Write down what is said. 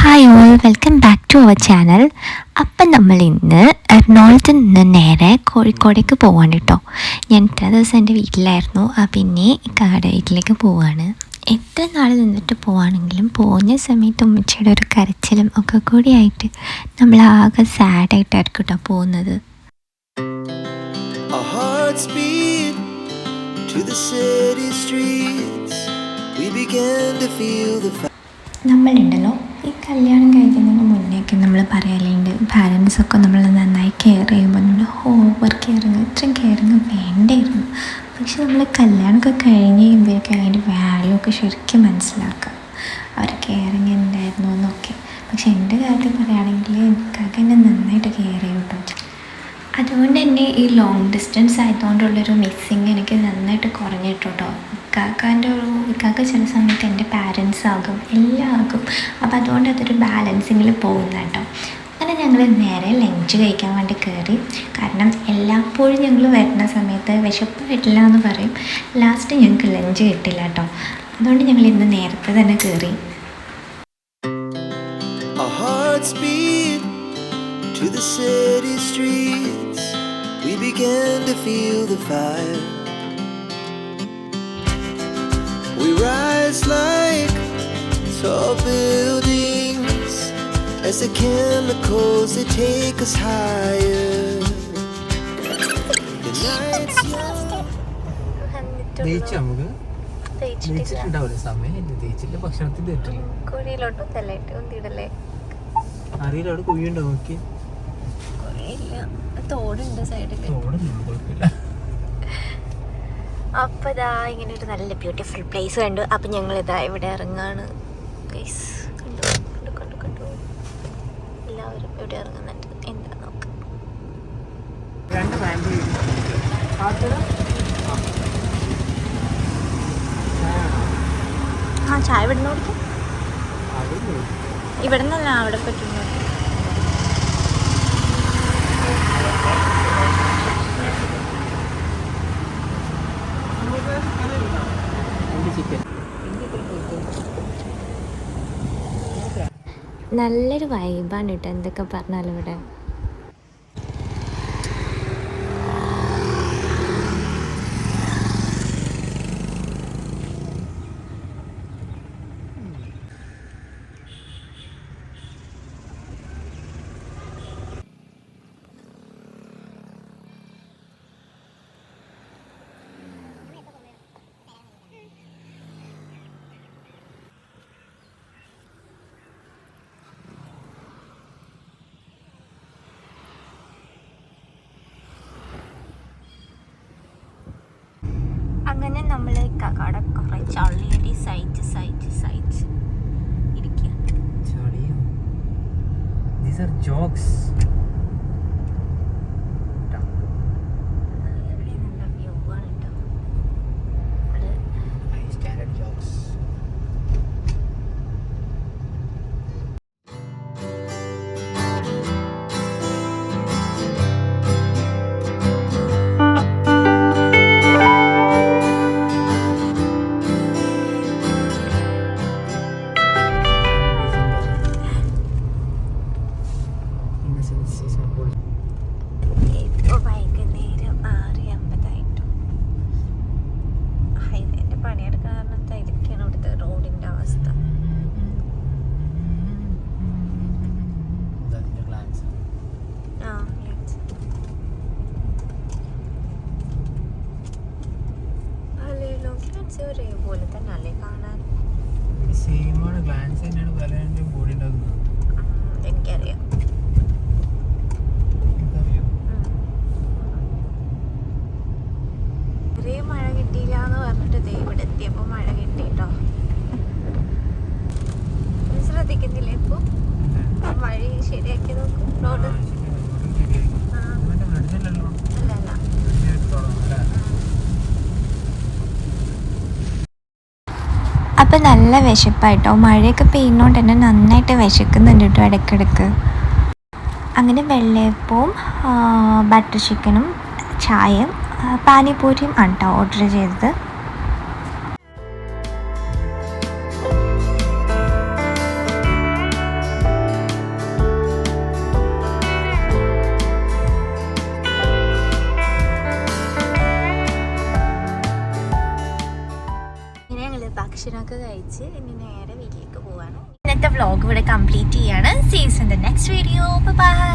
Hi all, welcome back to our channel. അപ്പം നമ്മൾ ഇന്ന് എറണാകുളത്ത് നിന്ന് നേരെ കോഴിക്കോടേക്ക് പോവാണ് കേട്ടോ. ഞാൻ ഇത്ര ദിവസം എൻ്റെ വീട്ടിലായിരുന്നു, പിന്നെ ഇക്കാടെ വീട്ടിലേക്ക് പോവാണ്. എത്ര നാൾ നിന്നിട്ട് പോവാണെങ്കിലും പോകുന്ന സമയത്ത് ഉമ്മച്ചിയുടെ ഒരു കരച്ചിലും ഒക്കെ കൂടിയായിട്ട് നമ്മൾ ആകെ സാഡായിട്ടായിരിക്കും കേട്ടോ പോകുന്നത്. നമ്മളുണ്ടല്ലോ, ഈ കല്യാണം കഴിക്കുന്നതിന് മുന്നേയൊക്കെ നമ്മൾ പറയലുണ്ട്, പാരൻസൊക്കെ നമ്മൾ നന്നായി കെയർ ചെയ്യുമ്പോൾ നമ്മൾ ഓവർ കെയറിങ്, ഇത്രയും കെയറിങ് വേണ്ടായിരുന്നു. പക്ഷെ നമ്മൾ കല്യാണമൊക്കെ കഴിഞ്ഞ് കഴിയുമ്പോഴേക്കും അതിൻ്റെ വാല്യൂ ഒക്കെ ശരിക്കും മനസ്സിലാക്കാം, അവർ കെയറിങ് ഉണ്ടായിരുന്നു എന്നൊക്കെ. പക്ഷെ എൻ്റെ കാര്യത്തിൽ പറയുകയാണെങ്കിൽ എനിക്കൊക്കെ എന്നെ നന്നായിട്ട് കെയർ ചെയ്യും കേട്ടോ. അതുകൊണ്ട് തന്നെ ഈ ലോങ് ഡിസ്റ്റൻസ് ആയതുകൊണ്ടുള്ളൊരു മിസ്സിങ് എനിക്ക് നന്നായിട്ട് കുറഞ്ഞിട്ടോ. ഇക്കാക്ക ചില സമയത്ത് എൻ്റെ പാരൻസ് ആകും, എല്ലാം ആകും. അപ്പോൾ അതുകൊണ്ട് അതൊരു ബാലൻസിങ്ങിൽ പോകുന്ന കേട്ടോ. അങ്ങനെ ഞങ്ങൾ നേരെ ലഞ്ച് കഴിക്കാൻ വേണ്ടി കയറി. കാരണം എല്ലായ്പ്പോഴും ഞങ്ങൾ വരുന്ന സമയത്ത് വിശപ്പ് കിട്ടില്ല എന്ന് പറയും, ലാസ്റ്റ് ഞങ്ങൾക്ക് ലഞ്ച് കിട്ടില്ല കേട്ടോ. അതുകൊണ്ട് ഞങ്ങൾ ഇന്ന് നേരത്തെ തന്നെ കയറി. To the city streets, we began to feel the fire. We rise like tall buildings as the chemicals they take us higher. The nights young. തേച്ച് നമുക്ക് തേച്ചിട്ടുണ്ടാവില്ല സമയം തേച്ചിട്ട് ഭക്ഷണത്തിൽ തെറ്റില്ല. കുഴിയിലോട്ടോ തല്ലായിട്ട് ഒന്നിടല്ലേ അറിയില്ല, അവിടെ കുഴിയുണ്ടോ നോക്കി. തോടുണ്ട് സൈഡിൽ. അപ്പോൾ ഇതാ ഇങ്ങനെ ഒരു നല്ല ബ്യൂട്ടിഫുൾ പ്ലേസ് കണ്ടു. അപ്പം ഞങ്ങൾ ഇതാ ഇവിടെ ഇറങ്ങാണ്. കണ്ടു എല്ലാവരും ഇവിടെ ഇറങ്ങുന്നുണ്ട്. എന്താ നോക്കാം. ആ ചായ ഇവിടെ നിന്ന് കൊടുക്കും. ഇവിടെ നിന്നല്ല, അവിടെ പറ്റുന്നു. നല്ലൊരു വൈബാണ് കേട്ടോ, എന്തൊക്കെ പറഞ്ഞാലും ഇവിടെ. അങ്ങനെ നമ്മൾ കട കുറേ ചളിയടി സൈറ്റ് ഇരിക്കുക. ഒരേപോലെ തന്നെ അല്ലേ കാണാൻ? എനിക്കറിയാം. ഇത്രേ മഴ കിട്ടിയില്ല എന്ന് പറഞ്ഞിട്ട് ഇവിടെ എത്തിയപ്പോൾ മഴ കിട്ടിട്ടോ. ശ്രദ്ധിക്കുന്നില്ല ഇപ്പൊ? വഴി ശരിയാക്കി നോക്കും. റോഡ് അല്ലല്ല. അപ്പം നല്ല വിശപ്പായിട്ടോ. മഴയൊക്കെ പെയ്യുന്നതുകൊണ്ട് തന്നെ നന്നായിട്ട് വിശക്കുന്നുണ്ട് കേട്ടോ ഇടയ്ക്കിടയ്ക്ക്. അങ്ങനെ വെള്ളയപ്പവും ബട്ടർ ചിക്കനും ചായയും പാനിപൂരിയും ആണ് കേട്ടോ ഓർഡർ ചെയ്തത്. ഭക്ഷണമൊക്കെ കഴിച്ച് ഇനി നേരെ വീട്ടിലേക്ക് പോവാണ്. ഇന്നത്തെ വ്ളോഗ് ഇവിടെ കംപ്ലീറ്റ് ചെയ്യാണ്. See you in the next video. By.